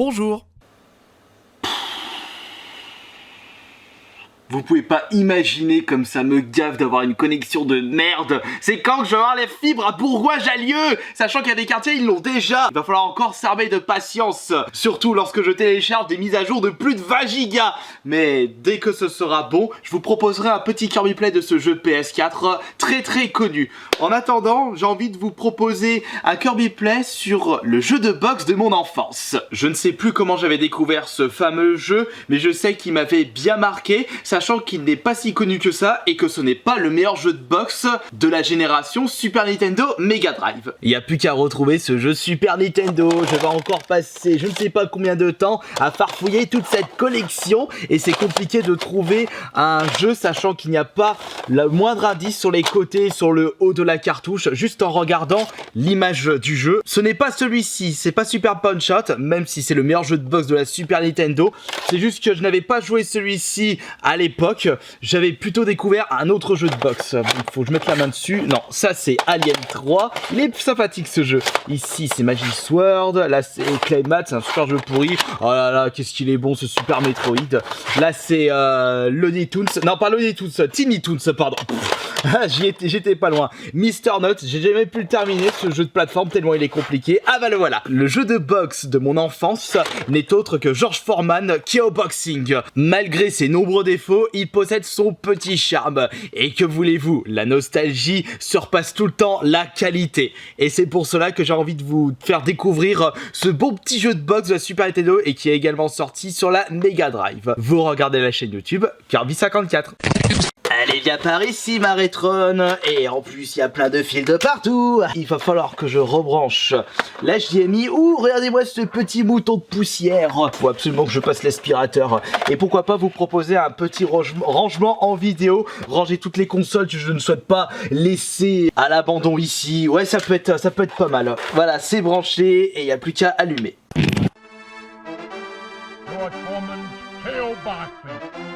Bonjour. Vous pouvez pas imaginer comme ça me gaffe d'avoir une connexion de merde. C'est quand que je vais avoir les fibres à Bourgoin-Jallieu, sachant qu'il y a des quartiers, ils l'ont déjà. Il va falloir encore s'armer de patience, surtout lorsque je télécharge des mises à jour de plus de 20 gigas. Mais dès que ce sera bon, je vous proposerai un petit Kirby Play de ce jeu PS4 très connu. En attendant, j'ai envie de vous proposer un Kirby Play sur le jeu de boxe de mon enfance. Je ne sais plus comment j'avais découvert ce fameux jeu, mais je sais qu'il m'avait bien marqué, sachant qu'il n'est pas si connu que ça et que ce n'est pas le meilleur jeu de boxe de la génération Super Nintendo Mega Drive. Il n'y a plus qu'à retrouver ce jeu Super Nintendo. Je vais encore passer je ne sais pas combien de temps à farfouiller toute cette collection et c'est compliqué de trouver un jeu sachant qu'il n'y a pas le moindre indice sur les côtés, sur le haut de la cartouche, juste en regardant l'image du jeu. Ce n'est pas celui-ci, c'est pas Super Punch-Out, même si c'est le meilleur jeu de boxe de la Super Nintendo. C'est juste que je n'avais pas joué celui-ci à l'époque, j'avais plutôt découvert un autre jeu de boxe. Il faut que je mette la main dessus. Non, ça c'est Alien 3. Il est sympathique ce jeu. Ici c'est Magic Sword. Là c'est Climax, c'est un super jeu pourri. Oh là là, qu'est-ce qu'il est bon ce Super Metroid. Là c'est Looney Tunes. Non, pas Looney Tunes, Tiny Toons, pardon. J'étais pas loin. Mr. Nuts, j'ai jamais pu le terminer ce jeu de plateforme tellement il est compliqué. Ah bah le voilà. Le jeu de boxe de mon enfance n'est autre que George Foreman Kickboxing. Malgré ses nombreux défauts, il possède son petit charme. Et que voulez-vous, la nostalgie surpasse tout le temps la qualité. Et c'est pour cela que j'ai envie de vous faire découvrir ce bon petit jeu de boxe de la Super Nintendo et qui est également sorti sur la Mega Drive. Vous regardez la chaîne YouTube Kirby54. Allez, viens par ici, ma rétronne. Et en plus, il y a plein de fils de partout. Il va falloir que je rebranche l'HDMI. Ouh, regardez-moi ce petit mouton de poussière. Faut absolument que je passe l'aspirateur. Et pourquoi pas vous proposer un petit rangement en vidéo. Ranger toutes les consoles que je ne souhaite pas laisser à l'abandon ici. Ouais, ça peut être pas mal. Voilà, c'est branché et il n'y a plus qu'à allumer.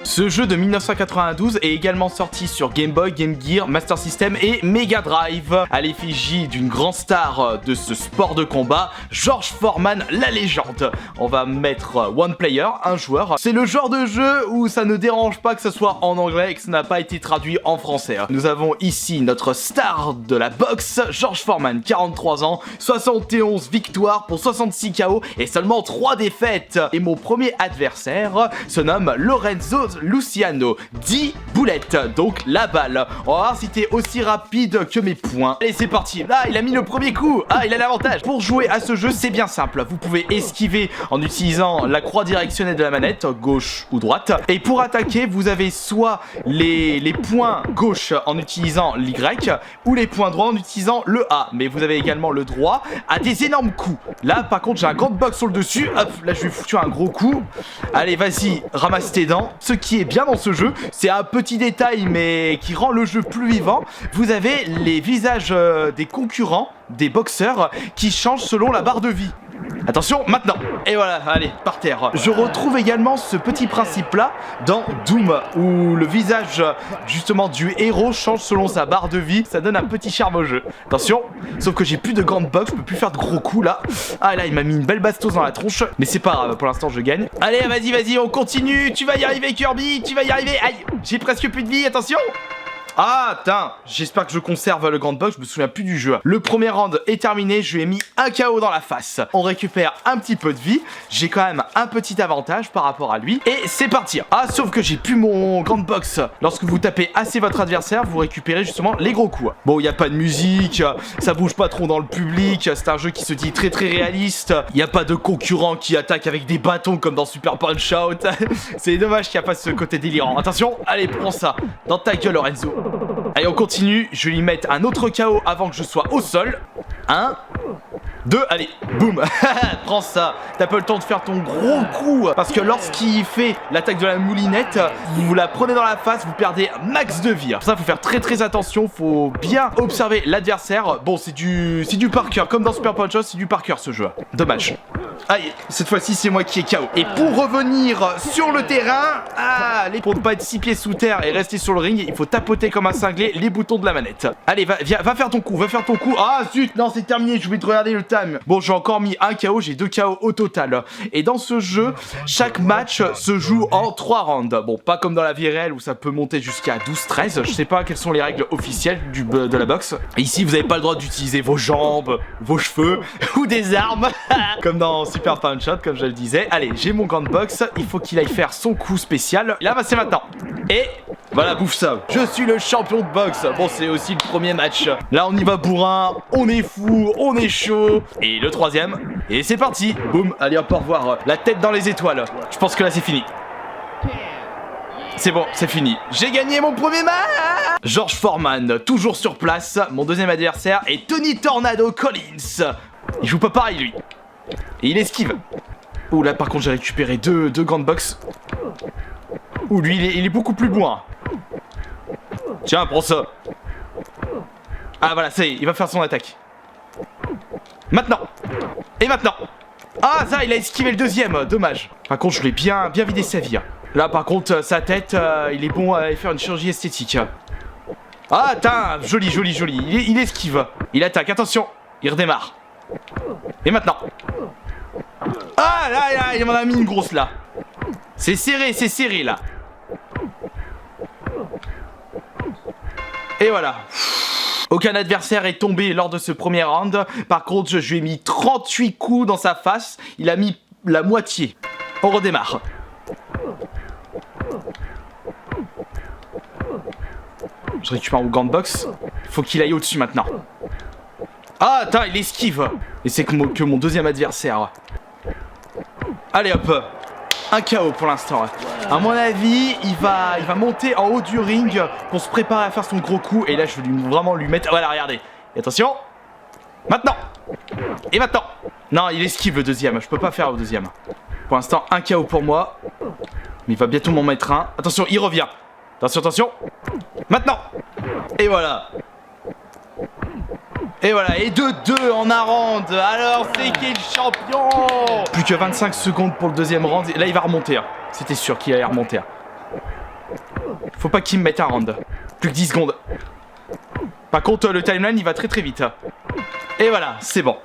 Ce jeu de 1992 est également sorti sur Game Boy, Game Gear, Master System et Mega Drive, à l'effigie d'une grande star de ce sport de combat, George Foreman, la légende. On va mettre one player, un joueur. C'est le genre de jeu où ça ne dérange pas que ce soit en anglais et que ça n'a pas été traduit en français. Nous avons ici notre star de la boxe, George Foreman, 43 ans, 71 victoires pour 66 KO et seulement 3 défaites. Et mon premier adversaire se nomme Lorenzo Luciano, 10 boulettes, donc la balle. On va voir si t'es aussi rapide que mes points. Allez, c'est parti. Là, il a mis le premier coup. Ah, il a l'avantage. Pour jouer à ce jeu, c'est bien simple. Vous pouvez esquiver en utilisant la croix directionnelle de la manette, gauche ou droite. Et pour attaquer, vous avez soit les points gauche en utilisant l'Y ou les points droits en utilisant le A. Mais vous avez également le droit à des énormes coups. Là, par contre, j'ai un grand box sur le dessus. Hop, là, je vais foutre un gros coup. Allez, vas-y, ramasse tes dents. Ce qui est bien dans ce jeu, c'est un petit détail mais qui rend le jeu plus vivant. Vous avez les visages des concurrents, des boxeurs qui changent selon la barre de vie. Attention, maintenant. Et voilà, allez, par terre. Je retrouve également ce petit principe-là dans Doom, où le visage, justement, du héros change selon sa barre de vie. Ça donne un petit charme au jeu. Attention, sauf que j'ai plus de grande box, je peux plus faire de gros coups, là. Ah, là, il m'a mis une belle bastos dans la tronche. Mais c'est pas grave, pour l'instant, je gagne. Allez, vas-y, on continue. Tu vas y arriver, Kirby, tu vas y arriver. Aïe, j'ai presque plus de vie, attention. Ah, putain, j'espère que je conserve le grand box, je me souviens plus du jeu. Le premier round est terminé, je lui ai mis un KO dans la face. On récupère un petit peu de vie, j'ai quand même un petit avantage par rapport à lui. Et c'est parti. Ah, sauf que j'ai plus mon grand box. Lorsque vous tapez assez votre adversaire, vous récupérez justement les gros coups. Bon, il n'y a pas de musique, ça bouge pas trop dans le public, c'est un jeu qui se dit très réaliste. Il n'y a pas de concurrents qui attaquent avec des bâtons comme dans Super Punch-Out. C'est dommage qu'il n'y a pas ce côté délirant. Attention, allez, prends ça. Dans ta gueule, Lorenzo. Allez, on continue. Je vais lui mettre un autre KO avant que je sois au sol. 1, 2, allez, boum. Prends ça. T'as pas le temps de faire ton gros coup. Parce que lorsqu'il fait l'attaque de la moulinette, vous la prenez dans la face, vous perdez max de vie. Pour ça, faut faire très attention. Faut bien observer l'adversaire. Bon, c'est du par cœur. Comme dans Super Punch-Out, c'est du par cœur ce jeu. Dommage. Aïe, cette fois-ci, c'est moi qui ai KO. Et pour revenir sur le terrain, pour ne pas être 6 pieds sous terre et rester sur le ring, il faut tapoter comme un cinglé les boutons de la manette. Allez, va faire ton coup, Ah zut, non, c'est terminé. Je vais te regarder le time. Bon, j'ai encore mis un KO, j'ai 2 KO au total. Et dans ce jeu, chaque match se joue en 3 rounds. Bon, pas comme dans la vie réelle où ça peut monter jusqu'à 12-13. Je sais pas quelles sont les règles officielles de la boxe. Ici, vous avez pas le droit d'utiliser vos jambes, vos cheveux ou des armes. Comme dans Super Punch Out, comme je le disais. Allez, j'ai mon gant de boxe. Il faut qu'il aille faire son coup spécial. Là, bah, c'est maintenant. Et voilà, bouffe ça. Je suis le champion de boxe. Bon, c'est aussi le premier match. Là, on y va bourrin. On est fou. On est chaud. Et le troisième. Et c'est parti. Boum. Allez, hop, au revoir. La tête dans les étoiles. Je pense que là, c'est fini. C'est bon, c'est fini. J'ai gagné mon premier match. George Foreman, toujours sur place. Mon deuxième adversaire est Tony Tornado Collins. Il joue pas pareil, lui. Et il esquive. Ouh, là, par contre, j'ai récupéré deux gants de boxe. Ouh, lui, il est beaucoup plus bourrin. Tiens, prends ça. Ah, voilà, ça y est, il va faire son attaque. Maintenant. Et maintenant. Ah, ça, il a esquivé le deuxième. Dommage. Par contre, je l'ai bien vidé sa vie. Là, par contre, sa tête, il est bon à aller faire une chirurgie esthétique. Ah, attends, joli. Il esquive. Il attaque, attention. Il redémarre. Et maintenant. Ah, là, il m'en a mis une grosse, là. C'est serré, là. Et voilà. Aucun adversaire est tombé lors de ce premier round. Par contre, je lui ai mis 38 coups dans sa face. Il a mis la moitié. On redémarre. Je récupère mon gant de boxe. Faut qu'il aille au-dessus maintenant. Ah, attends, il esquive. Et c'est que mon deuxième adversaire. Allez, hop. Un KO pour l'instant. À mon avis, il va monter en haut du ring pour se préparer à faire son gros coup. Et là, je vais vraiment lui mettre... Voilà, regardez. Et attention. Maintenant. Et maintenant. Non, il esquive le deuxième. Je peux pas faire au deuxième. Pour l'instant, un KO pour moi. Mais il va bientôt m'en mettre un. Attention, il revient. Attention. Maintenant. Et voilà. Et voilà, et 2-2 en un round. Alors, c'est qui le champion? Plus que 25 secondes pour le deuxième round. Et là, il va remonter. C'était sûr qu'il allait remonter. Faut pas qu'il me mette un round. Plus que 10 secondes. Par contre, le timeline, il va très vite. Et voilà, c'est bon.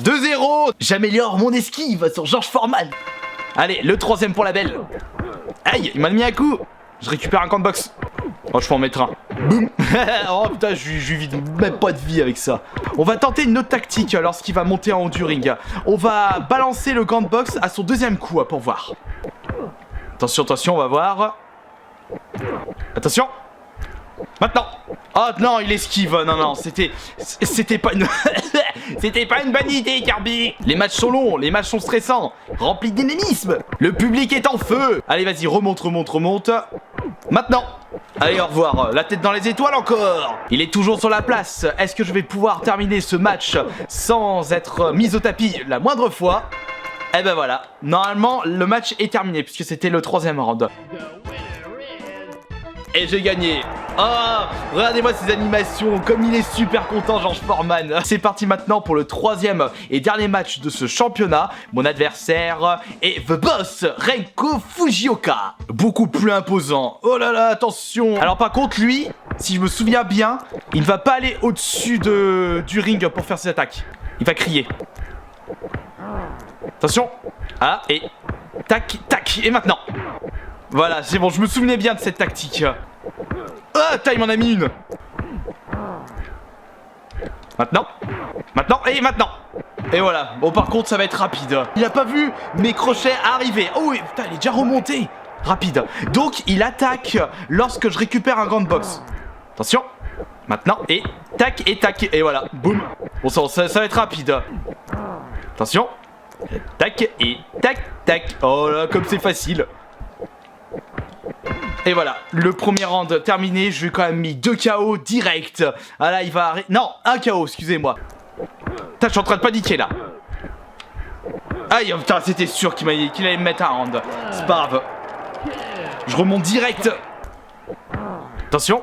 2-0. J'améliore mon esquive sur George Foreman. Allez, le troisième pour la belle. Aïe, il m'a mis un coup. Je récupère un camp de boxe. Oh, je peux en mettre un. Boum. Oh putain, je lui vide même pas de vie avec ça. On va tenter une autre tactique lorsqu'il va monter en haut du ring. On va balancer le gant de boxe à son deuxième coup pour voir. Attention, on va voir. Attention. Maintenant. Oh non, il esquive. Non, c'était pas une... C'était pas une bonne idée, Kirby. Les matchs sont longs, les matchs sont stressants, remplis d'énémismes. Le public est en feu. Allez, vas-y, remonte. Maintenant. Allez, au revoir. La tête dans les étoiles encore. Il est toujours sur la place. Est-ce que je vais pouvoir terminer ce match sans être mis au tapis la moindre fois? Eh ben voilà. Normalement, le match est terminé puisque c'était le troisième round. Et j'ai gagné. Oh, regardez-moi ces animations, comme il est super content, George Foreman. C'est parti maintenant pour le troisième et dernier match de ce championnat. Mon adversaire est The Boss, Renko Fujioka. Beaucoup plus imposant. Oh là là, attention. Alors par contre, lui, si je me souviens bien, il ne va pas aller au-dessus du ring pour faire ses attaques. Il va crier. Attention. Ah, et tac, et maintenant. Voilà, c'est bon, je me souvenais bien de cette tactique. Ah, il m'en a mis une. Maintenant. Et voilà. Bon, par contre, ça va être rapide. Il a pas vu mes crochets arriver. Oh, putain, il est déjà remonté. Rapide. Donc, il attaque lorsque je récupère un gant de boxe. Attention. Maintenant, et tac. Et voilà, boum. Bon, ça va être rapide. Attention. Tac, et tac. Oh là, comme c'est facile. Et voilà, le premier round terminé, je lui ai quand même mis 2 KO direct. Ah là, il va arrêter... Non, 1 KO, excusez-moi. Putain, je suis en train de paniquer là. Aïe, putain, c'était sûr qu'il allait me mettre un round. C'est pas grave. Je remonte direct. Attention.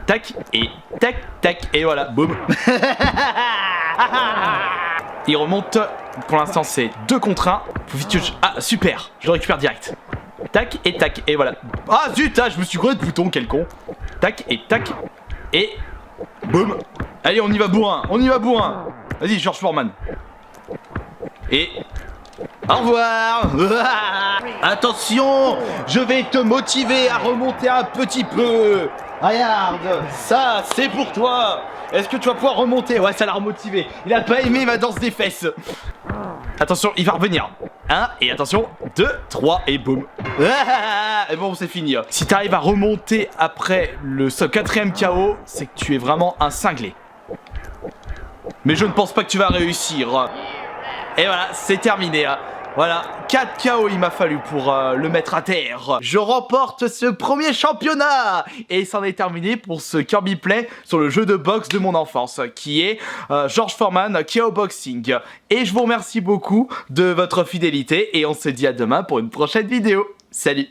Tac, et et voilà, boum. Il remonte. Pour l'instant, c'est 2 contre 1. Faut vite que je... Ah, super, je le récupère direct. Tac, et voilà. Ah zut, je me suis gros de bouton, quel con. Tac, et Boum. Allez, on y va bourrin, on y va bourrin. Vas-y, George Foreman. Et... au revoir. Attention, je vais te motiver à remonter un petit peu. Regarde, ça, c'est pour toi. Est-ce que tu vas pouvoir remonter? Ouais, ça l'a remotivé. Il a pas aimé ma danse des fesses. Attention, il va revenir. 1, et attention, 2, 3, et boum. Et bon, c'est fini. Si t'arrives à remonter après le 4ème KO, c'est que tu es vraiment un cinglé. Mais je ne pense pas que tu vas réussir. Et voilà, c'est terminé. Voilà, 4 KO il m'a fallu pour le mettre à terre. Je remporte ce premier championnat. Et c'en est terminé pour ce Kirby Play sur le jeu de boxe de mon enfance, qui est George Foreman KO Boxing. Et je vous remercie beaucoup de votre fidélité et on se dit à demain pour une prochaine vidéo. Salut!